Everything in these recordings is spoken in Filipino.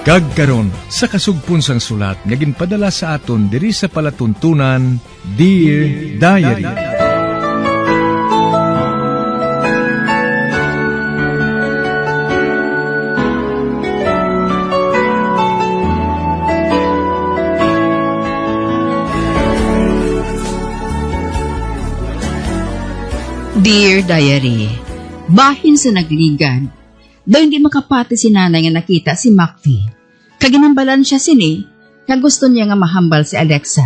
Kag karon sa kasugpon sang sulat nga ginpadala sa aton diri sa palatuntunan, Dear Diary. Dear Diary, bahin sa nagligan, daw hindi makapati si nanay nga nakita si Macfi. Kaginambalan siya sini, nga gusto niya nga mahambal si Alexa.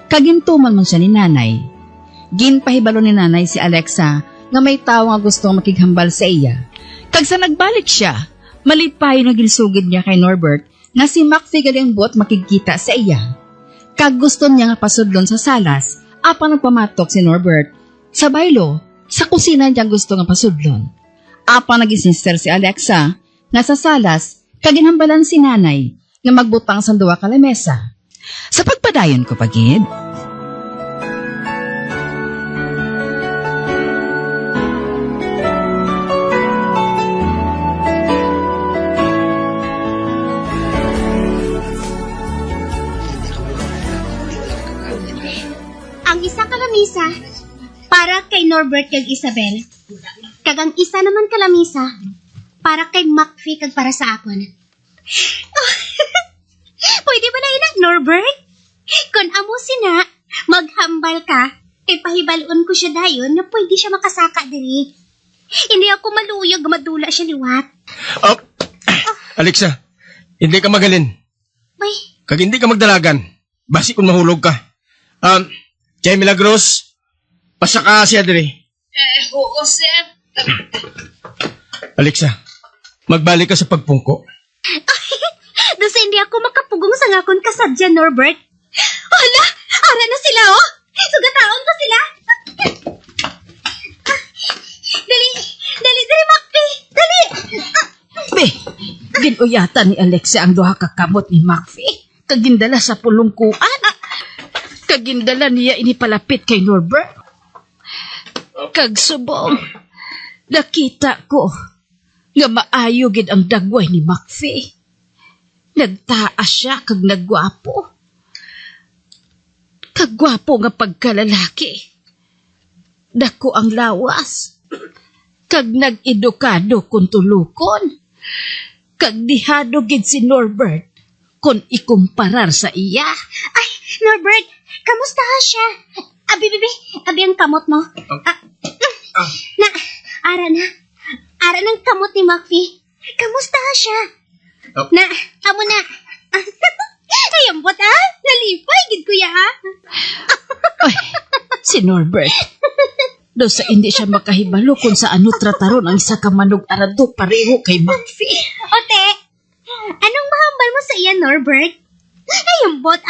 Kagintuman man siya ni nanay. Ginpahibalo ni nanay si Alexa nga may tao nga gusto makighambal sa iya. Kag sa nagbalik siya, malipay na ginsugid niya kay Norbert nga si Macfi galing buot makikita sa iya. Kag gusto niya nga pasudlon sa salas, apa nagpamatok si Norbert. Sa baylo, sa kusina niya gusto nga pasudlon. Apa naging sister si Alexa nga sa salas, kaginhambalan si nanay nga magbutang sa duwa ka lamesa. Sa pagpadayon ko pagid. Ang isa ka lamisa para kay Norbert kag Isabel. Kag ang isa naman ka lamisa para kay Macfi kag para sa akon. Oh, pwede ba na inak, Norbert? Kung amo sina, maghambal ka, kay pahibalon ko siya dayon na pwede siya makasaka diri. Hindi ako maluyog, madula siya liwat. Alexa, hindi ka magalin. Bay, Kag hindi ka magdalagan. Basi kung mahulog ka. Chay Milagros, pasaka siya diri. Oo, sir. Alexa, magbalik ka sa pagpungko. dosa hindi ako makapugong sa ngakon kasadya, Norbert. Hala, ara na sila, oh. Sugataon pa sila. Dali, Macfi. Dali. Be, ginuyatan ni Alexa ang duha ka kamot ni Macfi. Kagindala sa pulungkuan. Kagindala niya inipalapit kay Norbert. Kagsubong, nakita ko nga maayo gid ang dagway ni Macfi. Nagtaas siya kag nagwapo. Kagwapo nga pagkalalaki. Dako ang lawas. Kag nag-edukado kung tulukon. Kag dihado gid si Norbert kung ikumparar sa iya. Ay, Norbert, kamusta siya? Abi ang kamot mo. Ara ng kamot ni Macfi. Kamusta siya? Amo na. Ayambot nalipay, gid kuya Ay, si Norbert. Do sa hindi siya makahibalo kung sa ano trataron ang isa ka manog arado pareho kay Macfi. Ote, anong mahambal mo sa iya, Norbert? Ayambot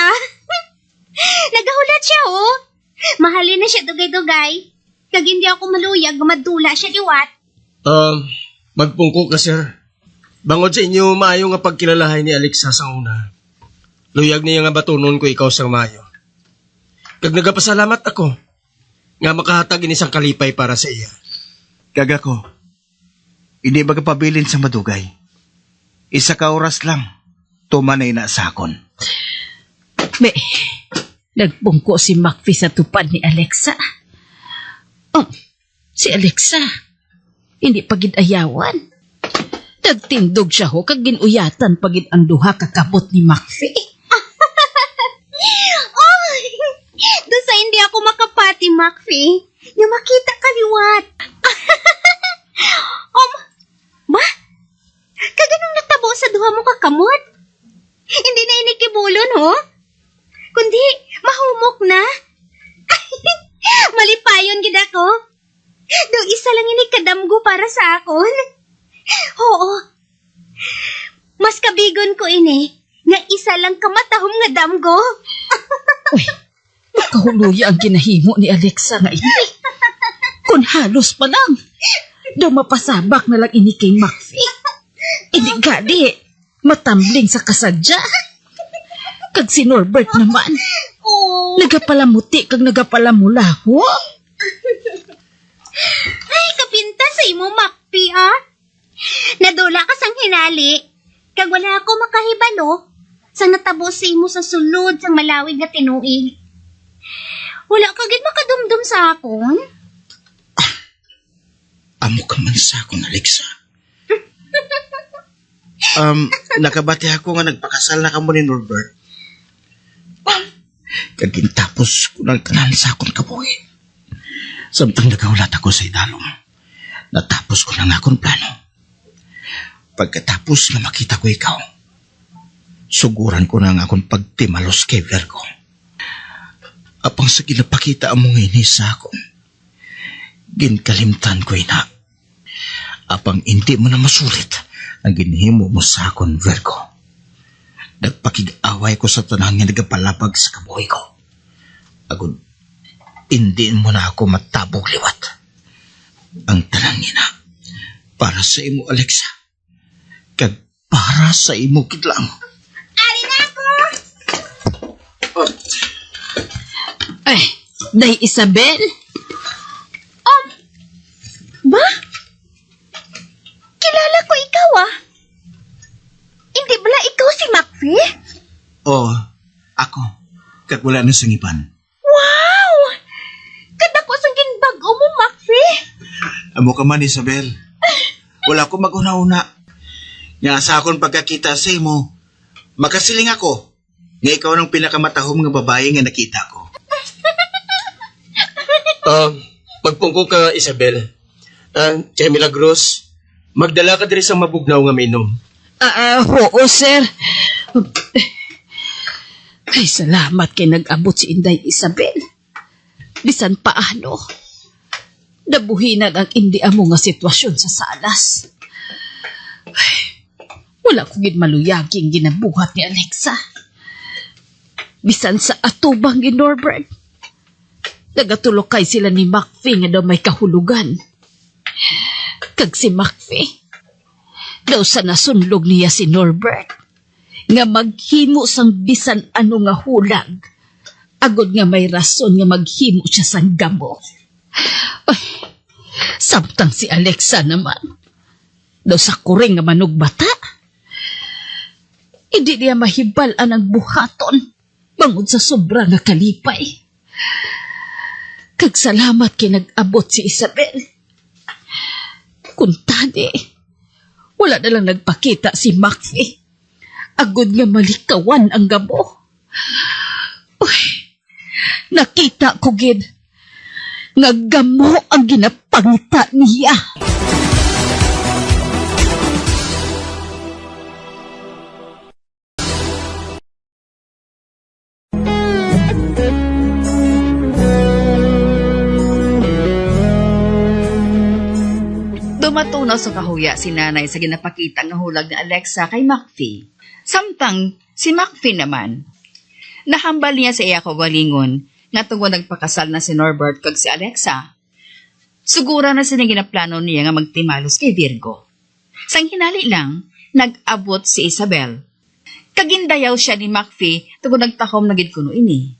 Nagahulat siya, oh. Mahalin na siya dugay-dugay. Kag hindi ako maluyag, madula siya liwat. Magpungko ka, sir. Bangod sa inyo, maayo nga pagkilalahay ni Alexa sa una. Luyag niya nga batunon ko ikaw sang maayo. Kag nagapasalamat ako nga makahatag inisang kalipay para sa iya. Kag ako, hindi magpabilin sa madugay. Isa ka oras lang, tumanay na sa akon. Be, nagpungko si Macfi sa tupad ni Alexa. Oh, si Alexa, hindi pagid ayawan. Nagtindog siya ho, kag ginuyatan pagid ang duha kakabot ni Macfi. Doon sa hindi ako makapati, Macfi, nga makita kaliwat. Ba? Kaganong natabo sa duha mo kakamot? Hindi na inikibulon, ho? Kundi, mahumok na. Malipayon gid ako. Do isa lang inikadamgo para sa akon. Oo. Mas kabigon ko ini, nga isa lang kamatahom nga damgo. Uy, makahuluya ang ginahimo ni Alexa nga ini. Kung halos pa lang, daw mapasabak na lang ini kay Macfi. Hindi gali, matambling sa kasadya. Kag si Norbert naman, nagapalamuti kag nagapalamulaho. Ay, kapinta sa imo, Macfi, Nadula ka sang hinali. Kag wala ako makahibalo sa natabo sa imo sa sulod sang malawig nga tinuig. Wala ka gid makadumdum sa akon. Amo ka man sa akong Alexa. Nakabati ako nga nagpakasal na kamo ni Norbert. Kagintapos ko ng tanan sa akong kabuhi. Samtang nagaulat ako sa idalom, natapos ko ng akong plano. Pagkatapos na makita ko ikaw, suguran ko ng akong pagtimalos kay Virgo. Apang sa ginapakita among ini sa akon, ginkalimtan ko ina. Apang hindi mo na masulit ang ginhimo mo sa akon, Virgo. Nagpakig-away ko sa tanang nga nagapalapag sa kabuhi ko. Agud, hindi mo na ako matabog liwat. Ang tanang ina, para sa imo, Alexa, kag para sa imo kidlang. Ari na ako! Ay, Day Isabel? Ba? Kilala ko ikaw Hindi bala ikaw si Macfie? Oo, ako. Kag wala na sangipan. Wow! Kadako sang ginbag-o mo, Macfie. Amo ka man, Isabel. Wala ko mag-una-una. Nga sa akong pagkakita sa imo, makasiling ako nga ikaw ang pinakamatahom nga babae nga nakita ko. Magpungko ka, Isabel. Che Milagros, magdala ka diri sa mabugnaw nga mainom. Oo, sir. Ay, salamat kay nag-abot si Inday Isabel. Bisan paano, nabuhinan ang hindi amo nga sitwasyon sa salas. Ay, wala ko gid maluyaging ginabuhat ni Alexa. Bisan sa atubang ni Norbert, nagatulokay sila ni Macfie nga daw may kahulugan. Kag si Macfie, daw sa nasunlog niya si Norbert, nga maghimo sang bisan ano nga hulag, agod nga may rason nga maghimo siya sang gamo. Ay, samtang si Alexa naman, daw sa kuring nga manugbata, hindi niya mahibalan ang buhaton bangod sa sobra nga kalipay. Kag salamat kay nag-abot si Isabel. Kung tani, wala na lang nagpakita si Macfie. Agod nga malikawan ang gabo. Uy, nakita ko gid nga gamo ang ginapangita niya. Dumatunaw sa kahuya si nanay sa ginapakita nga hulag ni Alexa kay Macfie. Samtang si Macfie naman, nahambal niya sa iya kagalingon nga tungkol nagpakasal na si Norbert kag si Alexa. Sugura na sila ginaplano niya nga magtimalos kay Virgo. Sang hinali lang, nag-abot si Isabel. Kagindayaw siya ni Macfie tungkol nagtakom na gid kuno ini.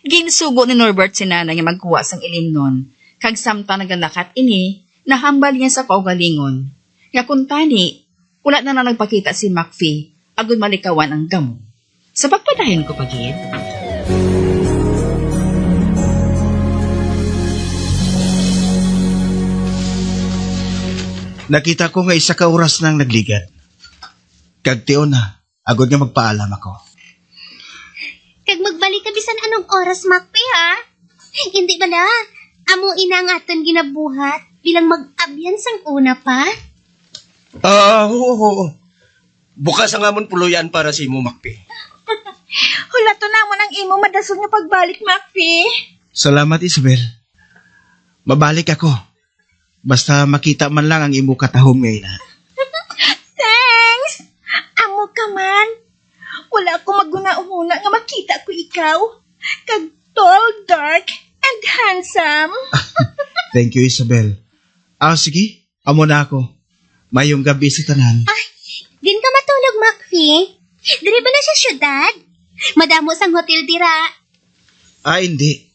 Ginsugo ni Norbert si nanay nga magkuha sang ilimnon, kag samtang nagalakat ini, nahambal niya sa kaugalingon. Nga kung tani, wala na nagpakita si Macfie, agad malikawan ang gamo. Sa pagpadahin ko pagid. Nakita ko nga isa ka oras nang nagligad. Kag tiyo na, agad nga magpaalam ako. Kag magbalik ka bisan anong oras, Macfie, ha? Hindi bala, amo ina nga aton ginabuhat bilang mag-abyan sang una pa? Oo. Bukas ang amon puluyan para sa imo, Macfie. Hulato na mo ng imo madasol nga pagbalik, Macfie. Salamat, Isabel. Mabalik ako. Basta makita man lang ang imo katahom ngayon. Thanks! Amo ka man. Wala ako maguna-una nga makita ko ikaw. Kag tall, dark, and handsome. Thank you, Isabel. Sige. Amo na ako. Mayong gabi sa tanan. Din ka matulog, Macfie. Diri ba na sa syudad? Madamo sang hotel dira. Hindi.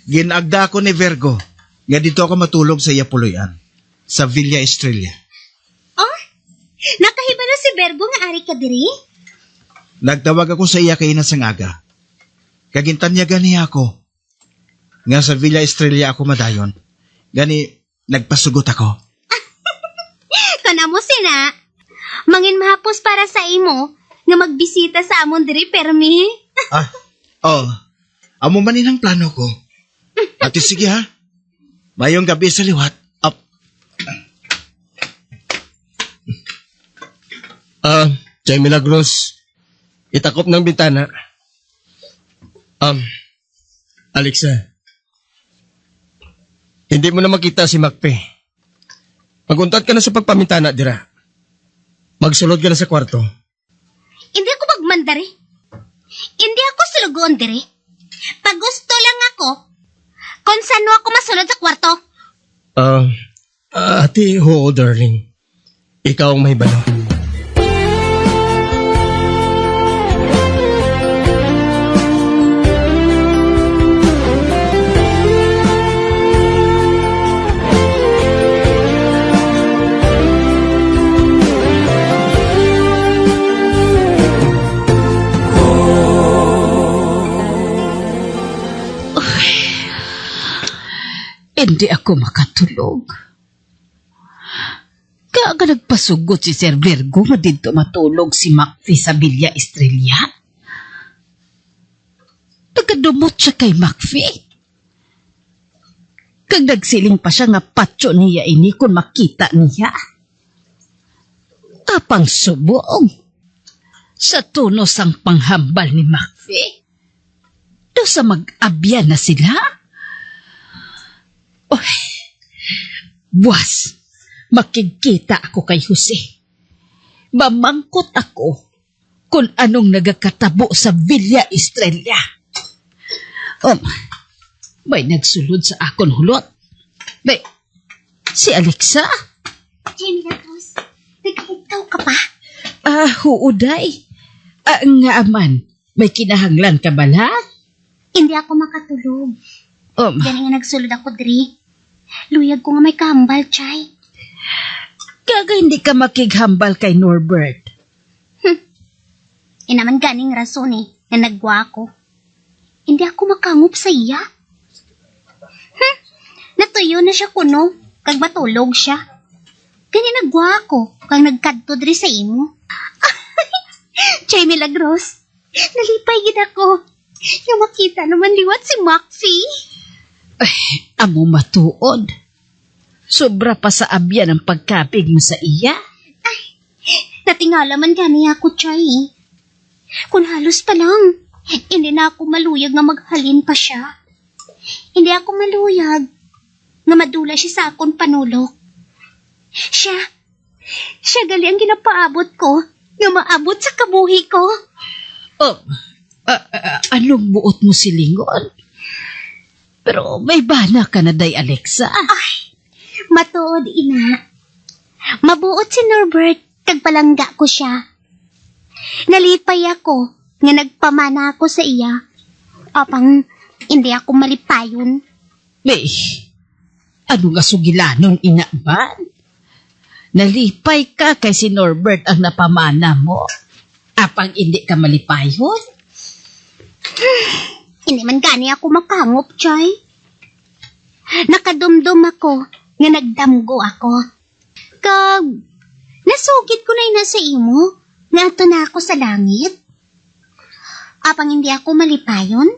Ginagda ko ni Virgo. Nga dito ako matulog sa Yapuluyan. Sa Villa Estrella. Oh, Nakahibalo si Bergo nga ari ka diri? Nagtawag ako sa iya kay ina sang aga. Kagintanyagan niya ako. Nga sa Villa Estrella ako madayon. Gani, nagpasugot ako. Kana mo sina. Mangin mahapos para sa imo nga magbisita sa amon diri permi. Amo manin ang plano ko. Ate, sige ha. Mayong gabi sa liwat. Up. Chay Milagros, itakop ng bintana. Alexa, hindi mo na makita si Macpe. Maguntat ka na sa pagpamintana, dira. Magsulod ka na sa kwarto. Hindi ako magmandari. Hindi ako sulugon diri. Pag gusto lang ako, kung saan ako masunod sa kwarto. Ate, oo, darling. Ikaw ang may balo. Hindi ako makatulog. Kaaga nagpasugot si Sir Virgo nga dito matulog si Macfi sa Villa Estrella. Nagkadumot siya kay Macfi. Kag nagsiling pa siya nga patyo niya ini kung makita niya. Apang subong. Sa tunos ang panghambal ni Macfi. Do sa mag-abyan na sila. Oy, buwas, makikita ako kay Jose. Mamangkot ako kung anong nagakatabo sa Villa Estrella. May nagsulod sa akon hulot. May, si Alexa? Jamie Lagos, nagkakitaw ka pa? Huuday. Nga aman, may kinahanglan ka bala? Hindi ako makatulog. Gani nga nagsulod ako diri. Luyag ko nga may kahambal, Chay. Kaga hindi ka makighambal kay Norbert. Inaman ganing rason na nagwa ako. Hindi ako makangup sa iya. Natuyo na siya kuno, kag matulog siya. Gani nagwa ako, kag nagkadto diri sa imo. Chay Milagros, nalipay gid ako. Yung makita naman liwat si Macfi. Amo matuod. Sobra pa sa abyan ang pagkapig mo sa iya. Natingala man gani ako, Chay. Kung halos pa lang, hindi na ako maluyag nga maghalin pa siya. Hindi ako maluyag nga madula siya sa akong panulok. Siya gali ang ginapaabot ko nga maabot sa kabuhi ko. Anong buot mo silingon? Pero may bana ka na day, Alexa. Matuod, ina. Mabuot si Norbert kag palangga ko siya. Nalipay ako nga nagpamana ako sa iya. Apang hindi ako malipayon. May, ano nga sugilanong ina ba? Nalipay ka kay si Norbert ang napamana mo. Apang hindi ka malipayon? Hindi man gani ako makangop, Chay. Nakadumdum ako nga nagdamgo ako. Kag, nasugid ko na ina sa imo nga ato na ako sa langit. Apang hindi ako malipayon?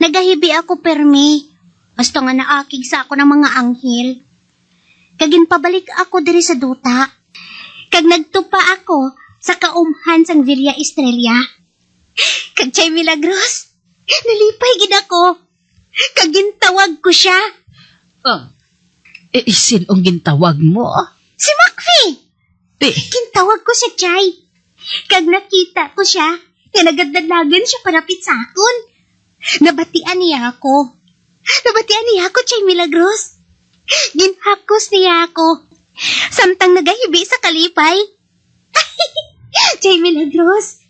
Nagahibi ako permi. Basta nga naakig sa ako ng mga anghel. Kagin pabalik ako diri sa duta. Kag nagtupa ako sa kaumhan sang Villa Estrella. Kag Chay Milagros, nalipay gid ako. Kagintawag ko siya. Sinong gintawag mo? Si Macfi! Gintawag ko si Chay. Kag nakita ko siya, nagadalagan siya parapit sa akon. Nabatian niya ako, Chay Milagros. Ginhakos niya ako. Samtang nagahibi sa kalipay. Chay Milagros.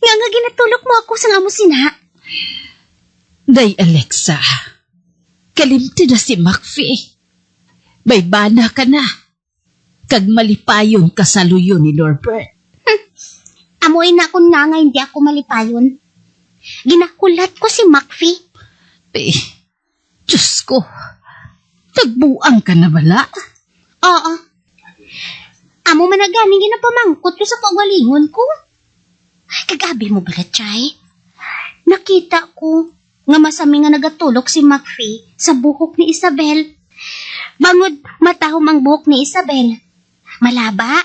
Nga ginatulok mo ako sa nga mo sina. Day, Alexa, kalimti na si Macfi. May bana ka na. kag malipayon kasaluyo ni Norbert. Amoy na akong nga hindi ako malipayon. Ginakulat ko si Macfie. Diyos ko, tagbuang ka na bala? Oo. Amo man na ganing ginapamangkot ko sa kawalingon ko. Kagabi mo bala, Chay? Nakita ko nga masami nga nagatulok si Macfie sa buhok ni Isabel. Bangod matahom ang buhok ni Isabel. Malaba,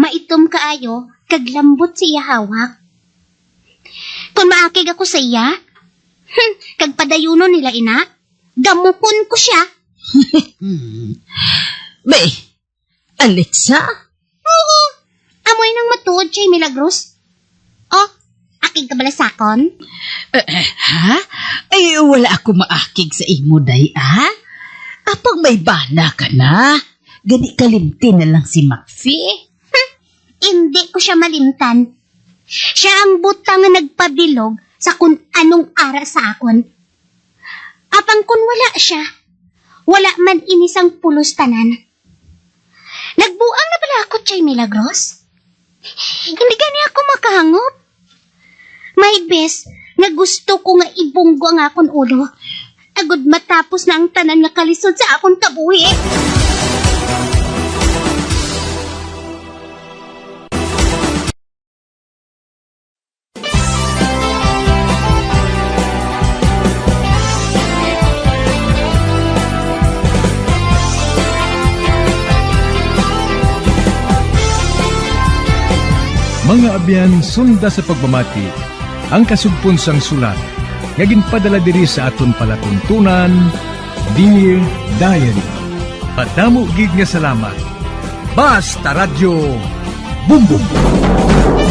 maitom kaayo, kag lambot siya hawak. Kung maakig ako sa iya, kag padayuno nila ina, gamupon ko siya. Alexa? Oo, amoy nang matuod siya Milagros. Oh, akig ka bala sakon? Ha? Ay, wala ako maakig sa imo, day, Apag may bana ka na, gani kalimti na lang si Macfie. Hindi ko siya malimtan. Siya ang butang na nagpabilog sa kung anong ara sa akon. Apang kung wala siya, wala man inisang pulos tanan. Nagbuang na pala ako, Chay Milagros. Hindi gani ako makahangop. May bes na gusto ko nga ibunggo ang akon ulo. Agud matapos na ang tanan nga kalisod sa akon kabuhi. Mga abyan, sunda sa pagmamati, ang kasugpon sang sulat, nga ginpadala diri sa aton palatuntunan, Dear Diary. Padamo gid nga salamat. Basta Radio Bumbum.